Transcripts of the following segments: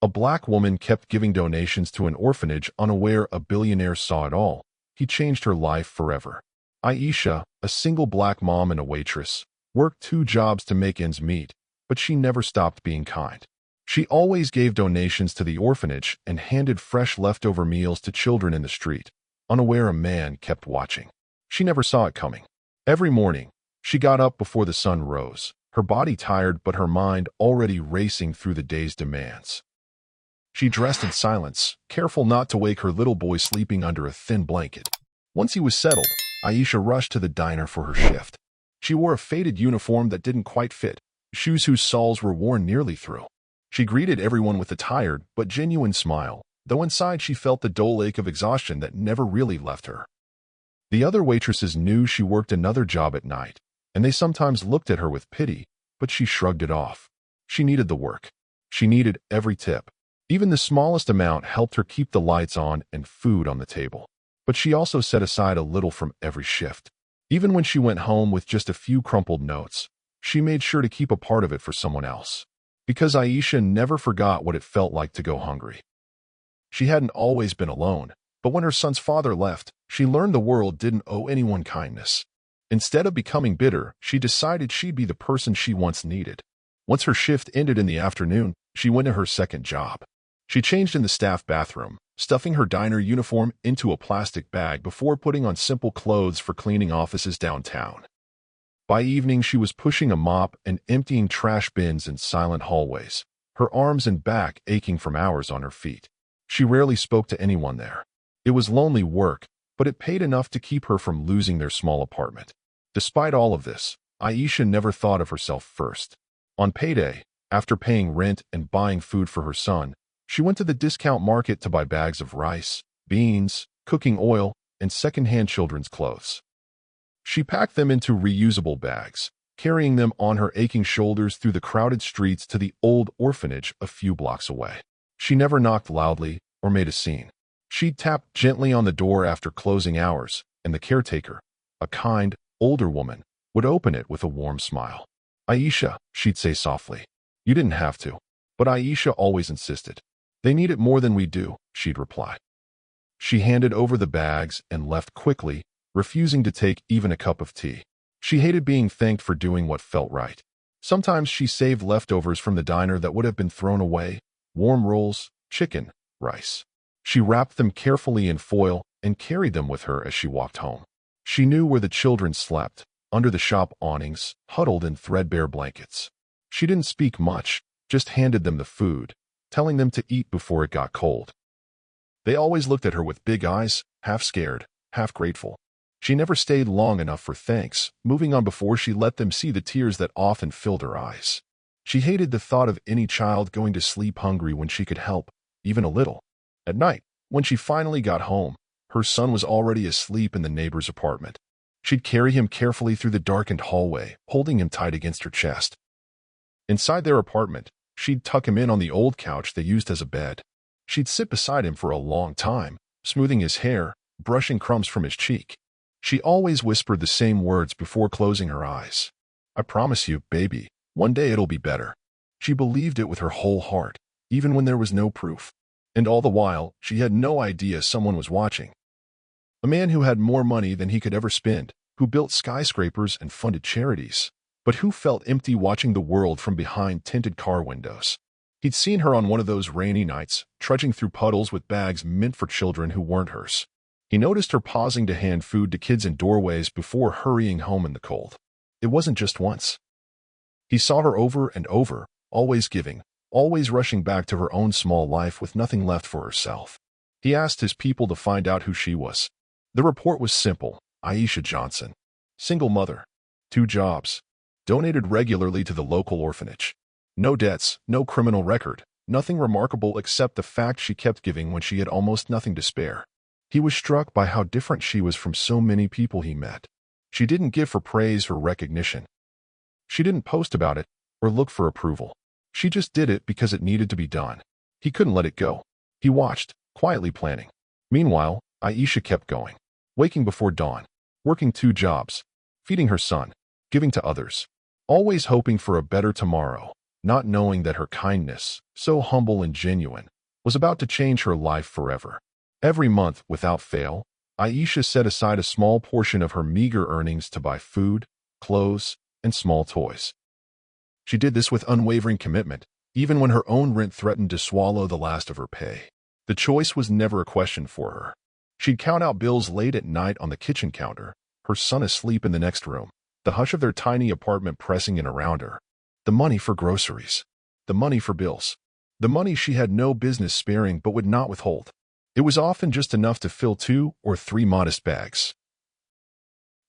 A black woman kept giving donations to an orphanage, unaware a billionaire saw it all. He changed her life forever. Aisha, a single black mom and a waitress, worked 2 jobs to make ends meet, but she never stopped being kind. She always gave donations to the orphanage and handed fresh leftover meals to children in the street. Unaware a man kept watching. She never saw it coming. Every morning, she got up before the sun rose, her body tired but her mind already racing through the day's demands. She dressed in silence, careful not to wake her little boy sleeping under a thin blanket. Once he was settled, Aisha rushed to the diner for her shift. She wore a faded uniform that didn't quite fit, shoes whose soles were worn nearly through. She greeted everyone with a tired but genuine smile, though inside she felt the dull ache of exhaustion that never really left her. The other waitresses knew she worked another job at night, and they sometimes looked at her with pity, but she shrugged it off. She needed the work. She needed every tip. Even the smallest amount helped her keep the lights on and food on the table. But she also set aside a little from every shift. Even when she went home with just a few crumpled notes, she made sure to keep a part of it for someone else. Because Aisha never forgot what it felt like to go hungry. She hadn't always been alone, but when her son's father left, she learned the world didn't owe anyone kindness. Instead of becoming bitter, she decided she'd be the person she once needed. Once her shift ended in the afternoon, she went to her second job. She changed in the staff bathroom, stuffing her diner uniform into a plastic bag before putting on simple clothes for cleaning offices downtown. By evening, she was pushing a mop and emptying trash bins in silent hallways, her arms and back aching from hours on her feet. She rarely spoke to anyone there. It was lonely work, but it paid enough to keep her from losing their small apartment. Despite all of this, Aisha never thought of herself first. On payday, after paying rent and buying food for her son, she went to the discount market to buy bags of rice, beans, cooking oil, and secondhand children's clothes. She packed them into reusable bags, carrying them on her aching shoulders through the crowded streets to the old orphanage a few blocks away. She never knocked loudly or made a scene. She'd tap gently on the door after closing hours, and the caretaker, a kind, older woman, would open it with a warm smile. "Aisha," she'd say softly. "You didn't have to." But Aisha always insisted. "They need it more than we do," she'd reply. She handed over the bags and left quickly, refusing to take even a cup of tea. She hated being thanked for doing what felt right. Sometimes she saved leftovers from the diner that would have been thrown away: warm rolls, chicken, rice. She wrapped them carefully in foil and carried them with her as she walked home. She knew where the children slept, under the shop awnings, huddled in threadbare blankets. She didn't speak much, just handed them the food, telling them to eat before it got cold. They always looked at her with big eyes, half scared, half grateful. She never stayed long enough for thanks, moving on before she let them see the tears that often filled her eyes. She hated the thought of any child going to sleep hungry when she could help, even a little. At night, when she finally got home, her son was already asleep in the neighbor's apartment. She'd carry him carefully through the darkened hallway, holding him tight against her chest. Inside their apartment, she'd tuck him in on the old couch they used as a bed. She'd sit beside him for a long time, smoothing his hair, brushing crumbs from his cheek. She always whispered the same words before closing her eyes. "I promise you, baby, one day it'll be better." She believed it with her whole heart, even when there was no proof. And all the while, she had no idea someone was watching. A man who had more money than he could ever spend, who built skyscrapers and funded charities, but who felt empty watching the world from behind tinted car windows. He'd seen her on one of those rainy nights, trudging through puddles with bags meant for children who weren't hers. He noticed her pausing to hand food to kids in doorways before hurrying home in the cold. It wasn't just once. He saw her over and over, always giving, always rushing back to her own small life with nothing left for herself. He asked his people to find out who she was. The report was simple: Aisha Johnson. Single mother. 2 jobs. Donated regularly to the local orphanage. No debts, no criminal record, nothing remarkable except the fact she kept giving when she had almost nothing to spare. He was struck by how different she was from so many people he met. She didn't give for praise or recognition. She didn't post about it or look for approval. She just did it because it needed to be done. He couldn't let it go. He watched, quietly planning. Meanwhile, Aisha kept going. Waking before dawn, working 2 jobs, feeding her son, giving to others, always hoping for a better tomorrow, not knowing that her kindness, so humble and genuine, was about to change her life forever. Every month, without fail, Aisha set aside a small portion of her meager earnings to buy food, clothes, and small toys. She did this with unwavering commitment, even when her own rent threatened to swallow the last of her pay. The choice was never a question for her. She'd count out bills late at night on the kitchen counter, her son asleep in the next room, the hush of their tiny apartment pressing in around her. The money for groceries. The money for bills. The money she had no business sparing but would not withhold. It was often just enough to fill 2 or 3 modest bags.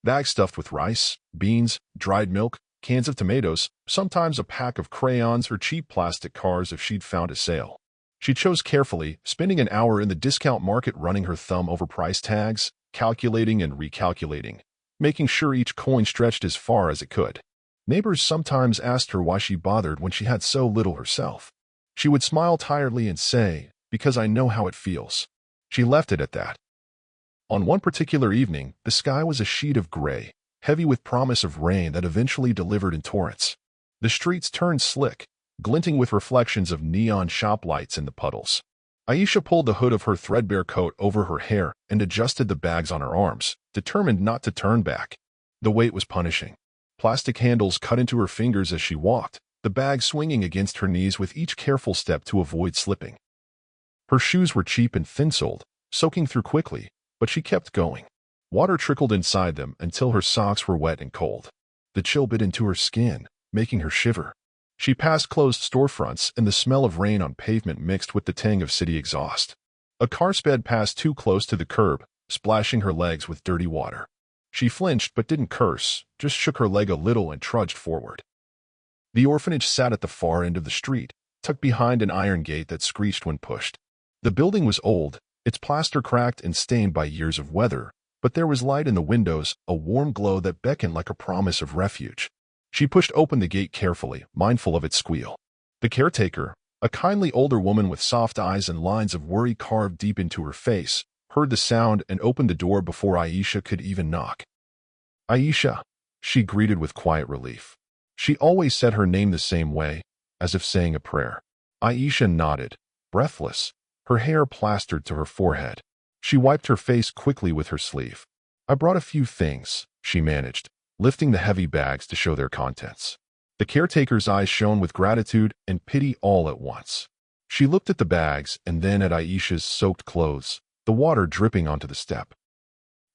Bags stuffed with rice, beans, dried milk, cans of tomatoes, sometimes a pack of crayons or cheap plastic cars if she'd found a sale. She chose carefully, spending an hour in the discount market running her thumb over price tags, calculating and recalculating, making sure each coin stretched as far as it could. Neighbors sometimes asked her why she bothered when she had so little herself. She would smile tiredly and say, "Because I know how it feels." She left it at that. On one particular evening, the sky was a sheet of gray, heavy with promise of rain that eventually delivered in torrents. The streets turned slick, glinting with reflections of neon shop lights in the puddles. Aisha pulled the hood of her threadbare coat over her hair and adjusted the bags on her arms, determined not to turn back. The weight was punishing. Plastic handles cut into her fingers as she walked, the bag swinging against her knees with each careful step to avoid slipping. Her shoes were cheap and thin-soled, soaking through quickly, but she kept going. Water trickled inside them until her socks were wet and cold. The chill bit into her skin, making her shiver. She passed closed storefronts and the smell of rain on pavement mixed with the tang of city exhaust. A car sped past too close to the curb, splashing her legs with dirty water. She flinched but didn't curse, just shook her leg a little and trudged forward. The orphanage sat at the far end of the street, tucked behind an iron gate that screeched when pushed. The building was old, its plaster cracked and stained by years of weather, but there was light in the windows, a warm glow that beckoned like a promise of refuge. She pushed open the gate carefully, mindful of its squeal. The caretaker, a kindly older woman with soft eyes and lines of worry carved deep into her face, heard the sound and opened the door before Aisha could even knock. "Aisha," she greeted with quiet relief. She always said her name the same way, as if saying a prayer. Aisha nodded, breathless, her hair plastered to her forehead. She wiped her face quickly with her sleeve. "I brought a few things," she managed, lifting the heavy bags to show their contents. The caretaker's eyes shone with gratitude and pity all at once. She looked at the bags and then at Aisha's soaked clothes, the water dripping onto the step.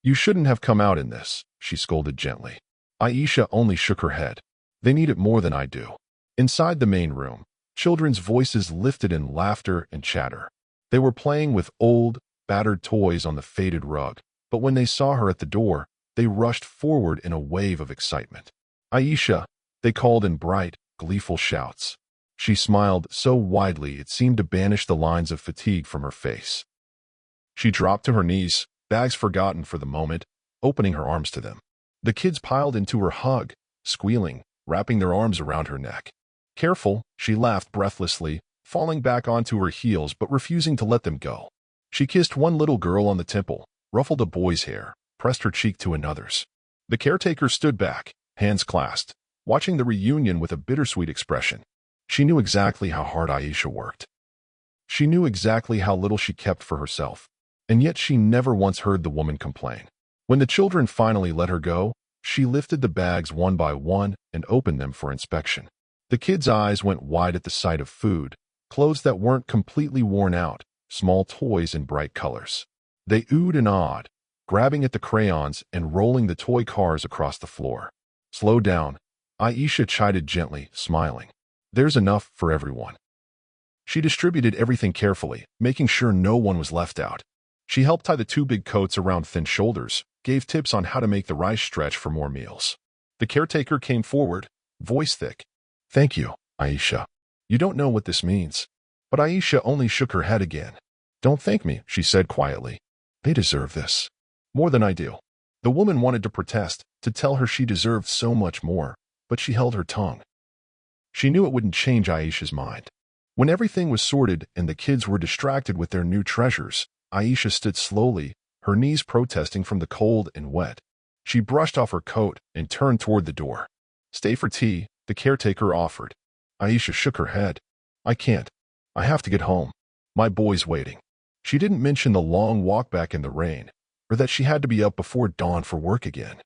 "You shouldn't have come out in this," she scolded gently. Aisha only shook her head. "They need it more than I do." Inside the main room, children's voices lifted in laughter and chatter. They were playing with old, battered toys on the faded rug, but when they saw her at the door, they rushed forward in a wave of excitement. "Aisha," they called in bright, gleeful shouts. She smiled so widely it seemed to banish the lines of fatigue from her face. She dropped to her knees, bags forgotten for the moment, opening her arms to them. The kids piled into her hug, squealing, wrapping their arms around her neck. "Careful," she laughed breathlessly, falling back onto her heels but refusing to let them go. She kissed one little girl on the temple, ruffled a boy's hair, pressed her cheek to another's. The caretaker stood back, hands clasped, watching the reunion with a bittersweet expression. She knew exactly how hard Aisha worked. She knew exactly how little she kept for herself, and yet she never once heard the woman complain. When the children finally let her go, she lifted the bags one by one and opened them for inspection. The kids' eyes went wide at the sight of food, clothes that weren't completely worn out, small toys in bright colors. They oohed and awed, grabbing at the crayons and rolling the toy cars across the floor. "Slow down," Aisha chided gently, smiling. "There's enough for everyone." She distributed everything carefully, making sure no one was left out. She helped tie the 2 big coats around thin shoulders, gave tips on how to make the rice stretch for more meals. The caretaker came forward, voice thick. "Thank you, Aisha. You don't know what this means." But Aisha only shook her head again. "Don't thank me," she said quietly. "They deserve this. More than I do." The woman wanted to protest, to tell her she deserved so much more, but she held her tongue. She knew it wouldn't change Aisha's mind. When everything was sorted and the kids were distracted with their new treasures, Aisha stood slowly, her knees protesting from the cold and wet. She brushed off her coat and turned toward the door. "Stay for tea," the caretaker offered. Aisha shook her head. I can't. I have to get home. My boy's waiting. She didn't mention the long walk back in the rain, or that she had to be up before dawn for work again.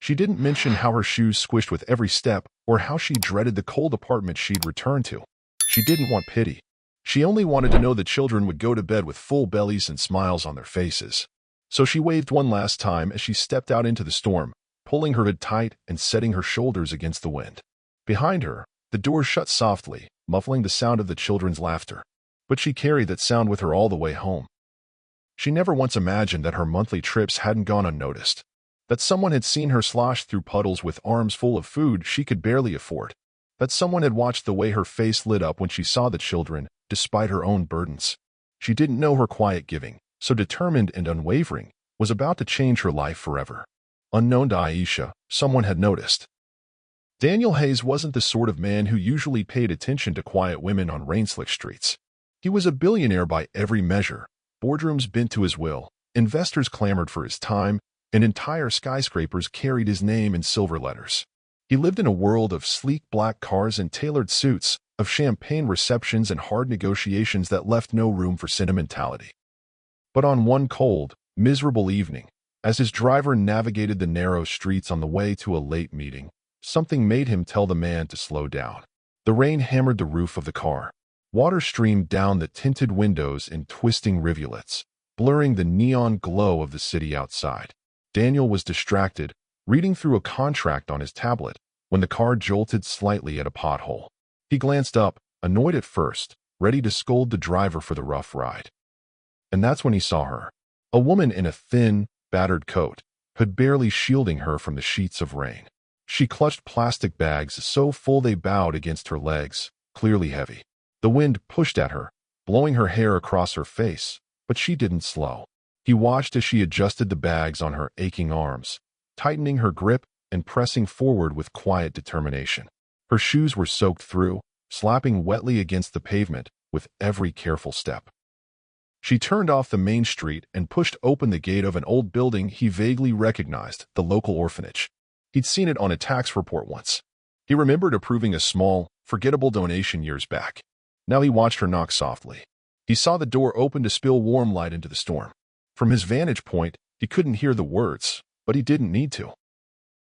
She didn't mention how her shoes squished with every step, or how she dreaded the cold apartment she'd return to. She didn't want pity. She only wanted to know the children would go to bed with full bellies and smiles on their faces. So she waved one last time as she stepped out into the storm, pulling her hood tight and setting her shoulders against the wind. Behind her, the door shut softly, muffling the sound of the children's laughter. But she carried that sound with her all the way home. She never once imagined that her monthly trips hadn't gone unnoticed, that someone had seen her slosh through puddles with arms full of food she could barely afford, that someone had watched the way her face lit up when she saw the children, despite her own burdens. She didn't know her quiet giving, so determined and unwavering, was about to change her life forever. Unknown to Aisha, someone had noticed. Daniel Hayes wasn't the sort of man who usually paid attention to quiet women on rain-slick streets. He was a billionaire by every measure. Boardrooms bent to his will, investors clamored for his time, and entire skyscrapers carried his name in silver letters. He lived in a world of sleek black cars and tailored suits, of champagne receptions and hard negotiations that left no room for sentimentality. But on one cold, miserable evening, as his driver navigated the narrow streets on the way to a late meeting, something made him tell the man to slow down. The rain hammered the roof of the car. Water streamed down the tinted windows in twisting rivulets, blurring the neon glow of the city outside. Daniel was distracted, reading through a contract on his tablet, when the car jolted slightly at a pothole. He glanced up, annoyed at first, ready to scold the driver for the rough ride. And that's when he saw her. A woman in a thin, battered coat, hood barely shielding her from the sheets of rain. She clutched plastic bags so full they bowed against her legs, clearly heavy. The wind pushed at her, blowing her hair across her face, but she didn't slow. He watched as she adjusted the bags on her aching arms, tightening her grip and pressing forward with quiet determination. Her shoes were soaked through, slapping wetly against the pavement with every careful step. She turned off the main street and pushed open the gate of an old building he vaguely recognized, the local orphanage. He'd seen it on a tax report once. He remembered approving a small, forgettable donation years back. Now he watched her knock softly. He saw the door open to spill warm light into the storm. From his vantage point, he couldn't hear the words, but he didn't need to.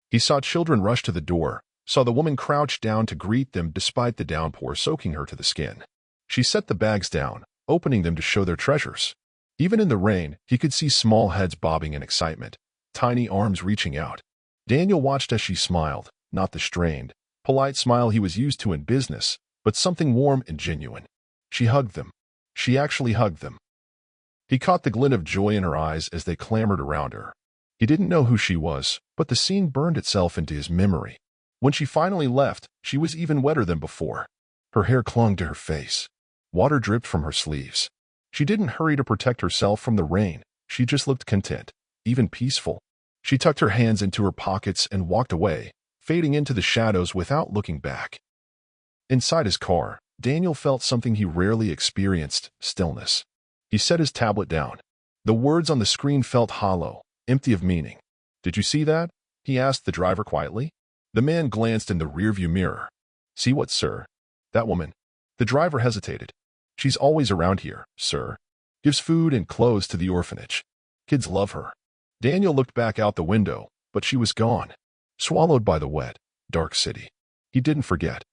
He saw children rush to the door, saw the woman crouch down to greet them despite the downpour soaking her to the skin. She set the bags down, opening them to show their treasures. Even in the rain, he could see small heads bobbing in excitement, tiny arms reaching out. Daniel watched as she smiled, not the strained, polite smile he was used to in business, but something warm and genuine. She hugged them. She actually hugged them. He caught the glint of joy in her eyes as they clamored around her. He didn't know who she was, but the scene burned itself into his memory. When she finally left, she was even wetter than before. Her hair clung to her face. Water dripped from her sleeves. She didn't hurry to protect herself from the rain. She just looked content, even peaceful. She tucked her hands into her pockets and walked away, fading into the shadows without looking back. Inside his car, Daniel felt something he rarely experienced, stillness. He set his tablet down. The words on the screen felt hollow, empty of meaning. "Did you see that?" he asked the driver quietly. The man glanced in the rearview mirror. "See what, sir?" "That woman." The driver hesitated. "She's always around here, sir. Gives food and clothes to the orphanage. Kids love her." Daniel looked back out the window, but she was gone, swallowed by the wet, dark city. He didn't forget.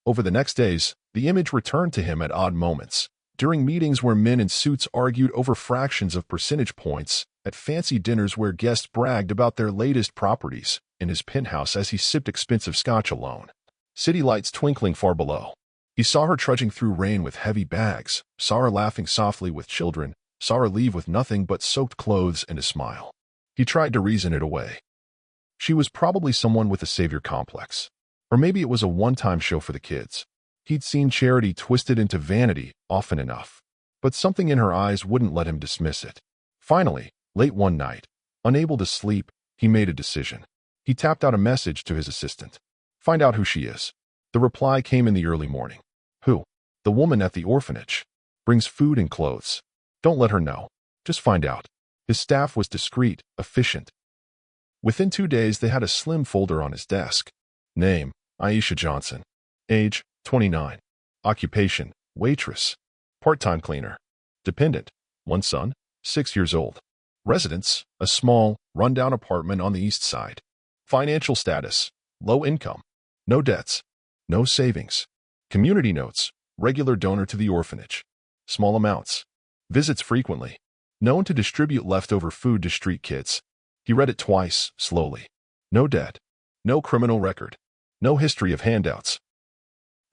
Over the next days, the image returned to him at odd moments. During meetings where men in suits argued over fractions of percentage points, at fancy dinners where guests bragged about their latest properties, in his penthouse as he sipped expensive scotch alone. City lights twinkling far below. He saw her trudging through rain with heavy bags, saw her laughing softly with children, saw her leave with nothing but soaked clothes and a smile. He tried to reason it away. She was probably someone with a savior complex. Or maybe it was a one-time show for the kids. He'd seen charity twisted into vanity often enough. But something in her eyes wouldn't let him dismiss it. Finally, late one night, unable to sleep, he made a decision. He tapped out a message to his assistant. "Find out who she is." The reply came in the early morning. "Who?" "The woman at the orphanage. Brings food and clothes. Don't let her know. Just find out." His staff was discreet, efficient. Within 2 days, they had a slim folder on his desk. Name, Aisha Johnson. Age, 29. Occupation, waitress. Part-time cleaner. Dependent, one son, 6 years old. Residence, a small, rundown apartment on the east side. Financial status, low income. No debts. No savings. Community notes, regular donor to the orphanage. Small amounts. Visits frequently. Known to distribute leftover food to street kids. He read it twice, slowly. No debt. No criminal record. No history of handouts.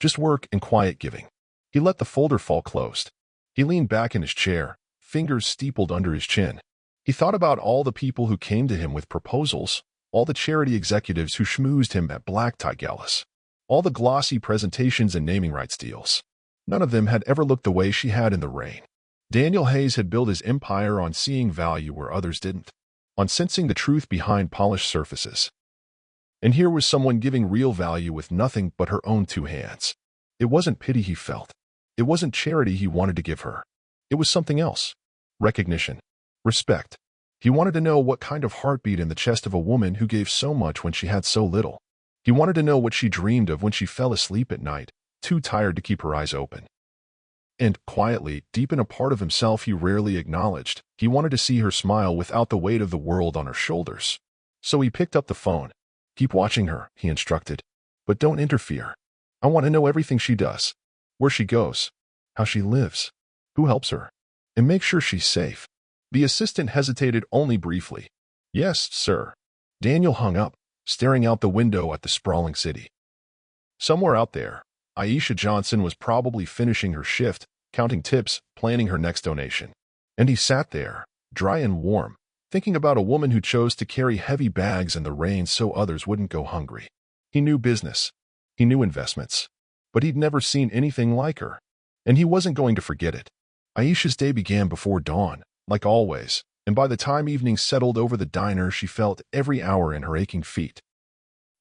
Just work and quiet giving. He let the folder fall closed. He leaned back in his chair, fingers steepled under his chin. He thought about all the people who came to him with proposals, all the charity executives who schmoozed him at black tie galas, all the glossy presentations and naming rights deals. None of them had ever looked the way she had in the rain. Daniel Hayes had built his empire on seeing value where others didn't, on sensing the truth behind polished surfaces. And here was someone giving real value with nothing but her own 2 hands. It wasn't pity he felt. It wasn't charity he wanted to give her. It was something else. Recognition. Respect. He wanted to know what kind of heartbeat in the chest of a woman who gave so much when she had so little. He wanted to know what she dreamed of when she fell asleep at night, too tired to keep her eyes open. And, quietly, deep in a part of himself he rarely acknowledged, he wanted to see her smile without the weight of the world on her shoulders. So he picked up the phone. "Keep watching her," he instructed. "But don't interfere. I want to know everything she does. Where she goes. How she lives. Who helps her. And make sure she's safe." The assistant hesitated only briefly. "Yes, sir." Daniel hung up, staring out the window at the sprawling city. Somewhere out there, Aisha Johnson was probably finishing her shift, counting tips, planning her next donation. And he sat there, dry and warm, thinking about a woman who chose to carry heavy bags in the rain so others wouldn't go hungry. He knew business. He knew investments. But he'd never seen anything like her. And he wasn't going to forget it. Aisha's day began before dawn, like always, and by the time evening settled over the diner she felt every hour in her aching feet.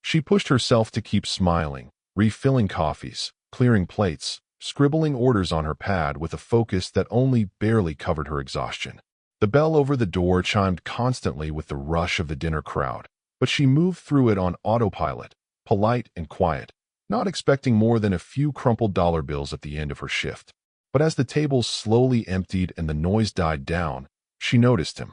She pushed herself to keep smiling, refilling coffees, clearing plates, scribbling orders on her pad with a focus that only barely covered her exhaustion. The bell over the door chimed constantly with the rush of the dinner crowd, but she moved through it on autopilot, polite and quiet, not expecting more than a few crumpled dollar bills at the end of her shift. But as the tables slowly emptied and the noise died down, she noticed him.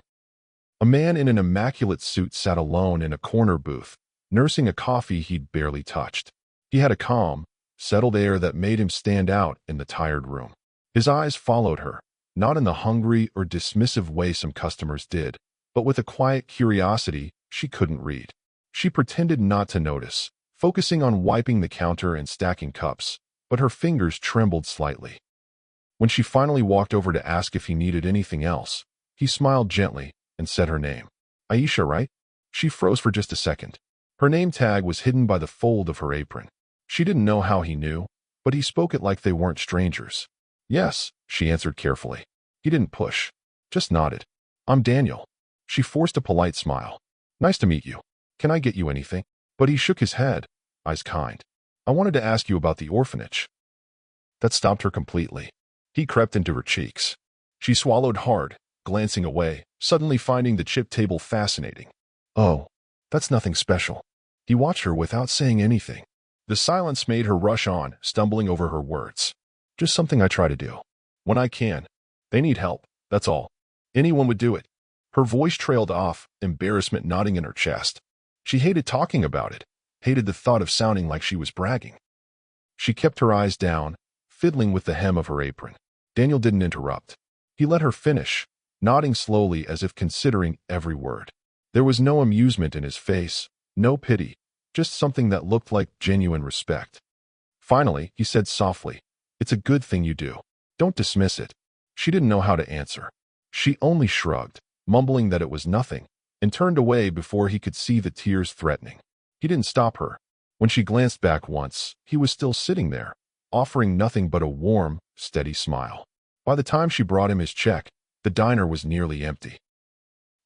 A man in an immaculate suit sat alone in a corner booth, nursing a coffee he'd barely touched. He had a calm, settled air that made him stand out in the tired room. His eyes followed her, not in the hungry or dismissive way some customers did, but with a quiet curiosity she couldn't read. She pretended not to notice, focusing on wiping the counter and stacking cups, but her fingers trembled slightly. When she finally walked over to ask if he needed anything else, he smiled gently and said her name. "Aisha, right?" She froze for just a second. Her name tag was hidden by the fold of her apron. She didn't know how he knew, but he spoke it like they weren't strangers. "Yes," she answered carefully. He didn't push, just nodded. "I'm Daniel." She forced a polite smile. "Nice to meet you. Can I get you anything?" But he shook his head, eyes kind. "I wanted to ask you about the orphanage." That stopped her completely. He crept into her cheeks. She swallowed hard, glancing away, suddenly finding the chip table fascinating. "Oh, that's nothing special." He watched her without saying anything. The silence made her rush on, stumbling over her words. "Just something I try to do. When I can. They need help, that's all. Anyone would do it." Her voice trailed off, embarrassment knotting in her chest. She hated talking about it, hated the thought of sounding like she was bragging. She kept her eyes down, fiddling with the hem of her apron. Daniel didn't interrupt. He let her finish, nodding slowly as if considering every word. There was no amusement in his face, no pity, just something that looked like genuine respect. Finally, he said softly, "It's a good thing you do. Don't dismiss it." She didn't know how to answer. She only shrugged, mumbling that it was nothing, and turned away before he could see the tears threatening. He didn't stop her. When she glanced back once, he was still sitting there, offering nothing but a warm, steady smile. By the time she brought him his check, the diner was nearly empty.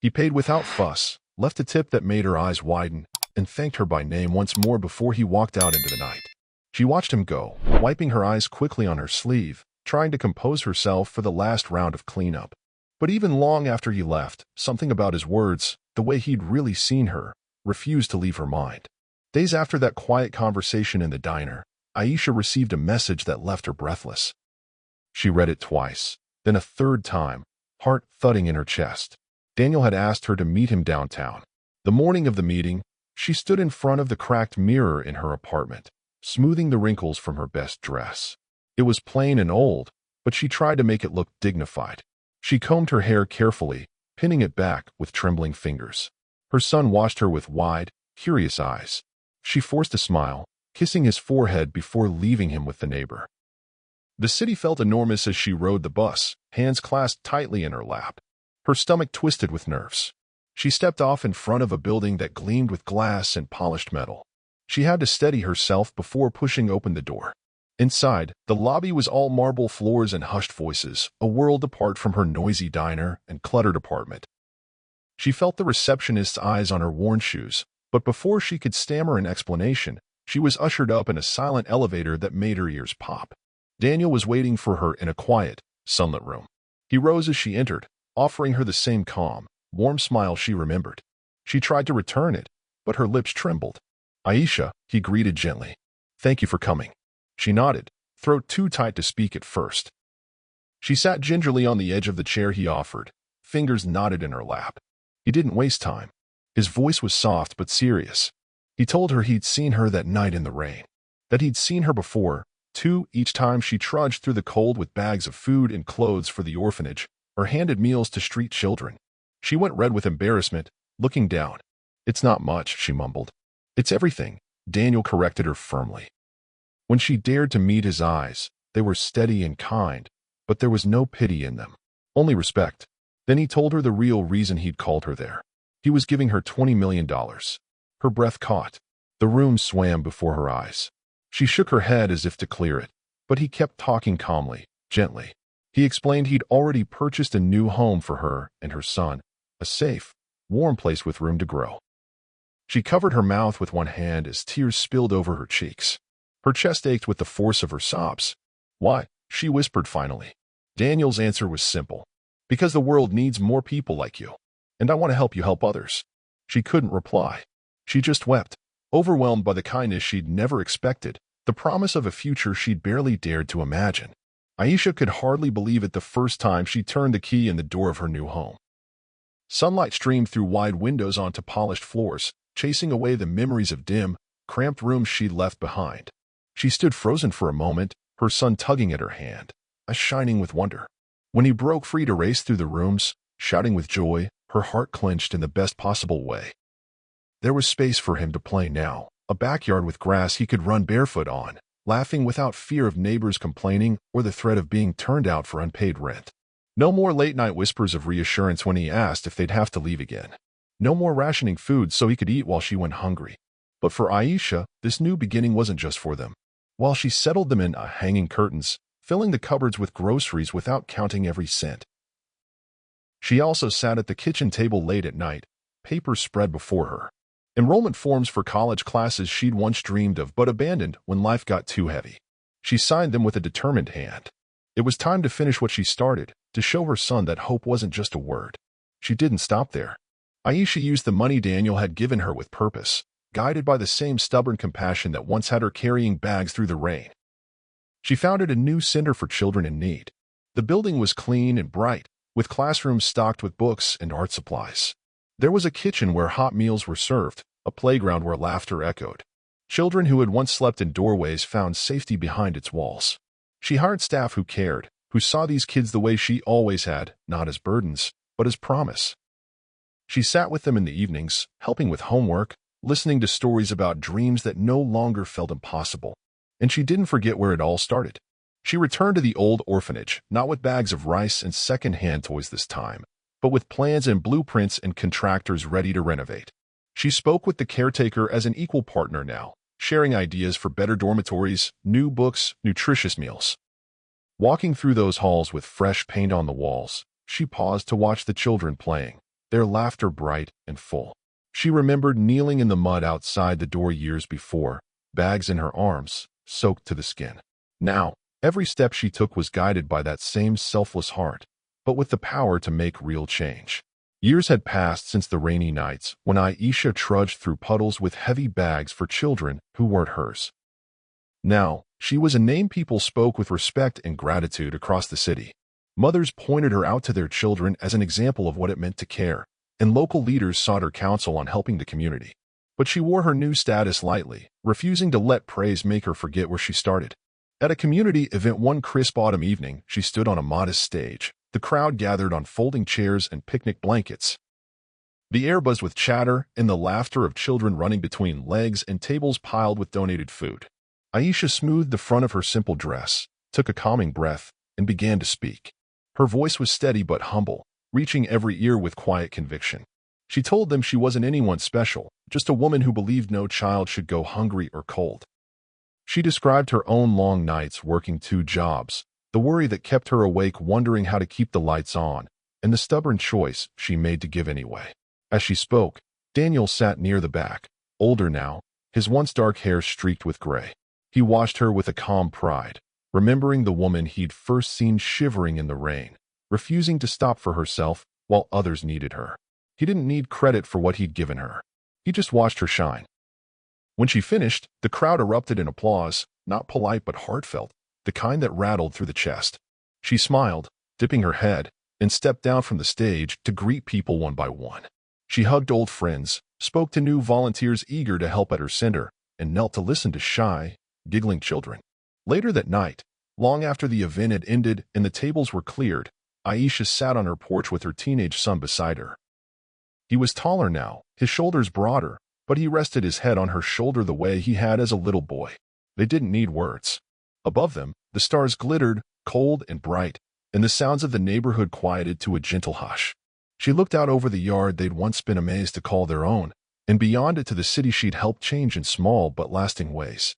He paid without fuss, left a tip that made her eyes widen, and thanked her by name once more before he walked out into the night. She watched him go, wiping her eyes quickly on her sleeve, trying to compose herself for the last round of cleanup. But even long after he left, something about his words, the way he'd really seen her, refused to leave her mind. Days after that quiet conversation in the diner, Aisha received a message that left her breathless. She read it twice, then a third time, heart thudding in her chest. Daniel had asked her to meet him downtown. The morning of the meeting, she stood in front of the cracked mirror in her apartment, smoothing the wrinkles from her best dress. It was plain and old, but she tried to make it look dignified. She combed her hair carefully, pinning it back with trembling fingers. Her son watched her with wide, curious eyes. She forced a smile, kissing his forehead before leaving him with the neighbor. The city felt enormous as she rode the bus, hands clasped tightly in her lap. Her stomach twisted with nerves. She stepped off in front of a building that gleamed with glass and polished metal. She had to steady herself before pushing open the door. Inside, the lobby was all marble floors and hushed voices, a world apart from her noisy diner and cluttered apartment. She felt the receptionist's eyes on her worn shoes, but before she could stammer an explanation, she was ushered up in a silent elevator that made her ears pop. Daniel was waiting for her in a quiet, sunlit room. He rose as she entered, offering her the same calm, warm smile she remembered. She tried to return it, but her lips trembled. "Aisha," he greeted gently. "Thank you for coming." She nodded, throat too tight to speak at first. She sat gingerly on the edge of the chair he offered, fingers knotted in her lap. He didn't waste time. His voice was soft but serious. He told her he'd seen her that night in the rain, that he'd seen her before, too, each time she trudged through the cold with bags of food and clothes for the orphanage, or handed meals to street children. She went red with embarrassment, looking down. "It's not much," she mumbled. "It's everything," Daniel corrected her firmly. When she dared to meet his eyes, they were steady and kind, but there was no pity in them, only respect. Then he told her the real reason he'd called her there. He was giving her $20 million. Her breath caught. The room swam before her eyes. She shook her head as if to clear it, but he kept talking calmly, gently. He explained he'd already purchased a new home for her and her son, a safe, warm place with room to grow. She covered her mouth with one hand as tears spilled over her cheeks. Her chest ached with the force of her sobs. "Why?" she whispered finally. Daniel's answer was simple. "Because the world needs more people like you, and I want to help you help others." She couldn't reply. She just wept, overwhelmed by the kindness she'd never expected, the promise of a future she'd barely dared to imagine. Aisha could hardly believe it the first time she turned the key in the door of her new home. Sunlight streamed through wide windows onto polished floors, chasing away the memories of dim, cramped rooms she'd left behind. She stood frozen for a moment, her son tugging at her hand, eyes shining with wonder. When he broke free to race through the rooms, shouting with joy, her heart clenched in the best possible way. There was space for him to play now, a backyard with grass he could run barefoot on, laughing without fear of neighbors complaining or the threat of being turned out for unpaid rent. No more late-night whispers of reassurance when he asked if they'd have to leave again. No more rationing food so he could eat while she went hungry. But for Aisha, this new beginning wasn't just for them. While she settled them in hanging curtains, filling the cupboards with groceries without counting every cent. She also sat at the kitchen table late at night, papers spread before her. Enrollment forms for college classes she'd once dreamed of but abandoned when life got too heavy. She signed them with a determined hand. It was time to finish what she started, to show her son that hope wasn't just a word. She didn't stop there. Aisha used the money Daniel had given her with purpose, guided by the same stubborn compassion that once had her carrying bags through the rain. She founded a new center for children in need. The building was clean and bright, with classrooms stocked with books and art supplies. There was a kitchen where hot meals were served, a playground where laughter echoed. Children who had once slept in doorways found safety behind its walls. She hired staff who cared, who saw these kids the way she always had, not as burdens, but as promise. She sat with them in the evenings, helping with homework, listening to stories about dreams that no longer felt impossible. And she didn't forget where it all started. She returned to the old orphanage, not with bags of rice and second-hand toys this time, but with plans and blueprints and contractors ready to renovate. She spoke with the caretaker as an equal partner now, sharing ideas for better dormitories, new books, nutritious meals. Walking through those halls with fresh paint on the walls, she paused to watch the children playing, their laughter bright and full. She remembered kneeling in the mud outside the door years before, bags in her arms, soaked to the skin. Now, every step she took was guided by that same selfless heart, but with the power to make real change. Years had passed since the rainy nights when Aisha trudged through puddles with heavy bags for children who weren't hers. Now, She was a name people spoke with respect and gratitude across the city. Mothers pointed her out to their children as an example of what it meant to care, and local leaders sought her counsel on helping the community. But she wore her new status lightly, refusing to let praise make her forget where she started. At a community event one crisp autumn evening, she stood on a modest stage. The crowd gathered on folding chairs and picnic blankets. The air buzzed with chatter and the laughter of children running between legs and tables piled with donated food. Aisha smoothed the front of her simple dress, took a calming breath, and began to speak. Her voice was steady but humble, reaching every ear with quiet conviction. She told them she wasn't anyone special, just a woman who believed no child should go hungry or cold. She described her own long nights working 2 jobs, the worry that kept her awake wondering how to keep the lights on, and the stubborn choice she made to give anyway. As she spoke, Daniel sat near the back, older now, his once dark hair streaked with gray. He watched her with a calm pride, remembering the woman he'd first seen shivering in the rain, refusing to stop for herself while others needed her. He didn't need credit for what he'd given her. He just watched her shine. When she finished, the crowd erupted in applause, not polite but heartfelt, the kind that rattled through the chest. She smiled, dipping her head, and stepped down from the stage to greet people one by one. She hugged old friends, spoke to new volunteers eager to help at her center, and knelt to listen to shy, giggling children. Later that night, long after the event had ended and the tables were cleared, Aisha sat on her porch with her teenage son beside her. He was taller now, his shoulders broader, but he rested his head on her shoulder the way he had as a little boy. They didn't need words. Above them, the stars glittered, cold and bright, and the sounds of the neighborhood quieted to a gentle hush. She looked out over the yard they'd once been amazed to call their own, and beyond it to the city she'd helped change in small but lasting ways.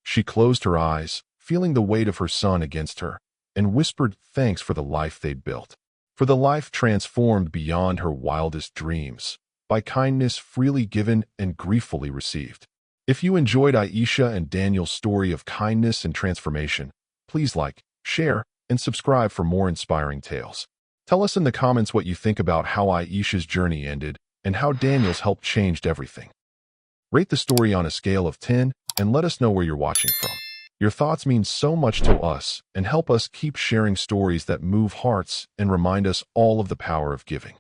She closed her eyes, feeling the weight of her son against her, and whispered thanks for the life they'd built, for the life transformed beyond her wildest dreams, by kindness freely given and grieffully received. If you enjoyed Aisha and Daniel's story of kindness and transformation, please like, share, and subscribe for more inspiring tales. Tell us in the comments what you think about how Aisha's journey ended and how Daniel's helped changed everything. Rate the story on a scale of 10 and let us know where you're watching from. Your thoughts mean so much to us and help us keep sharing stories that move hearts and remind us all of the power of giving.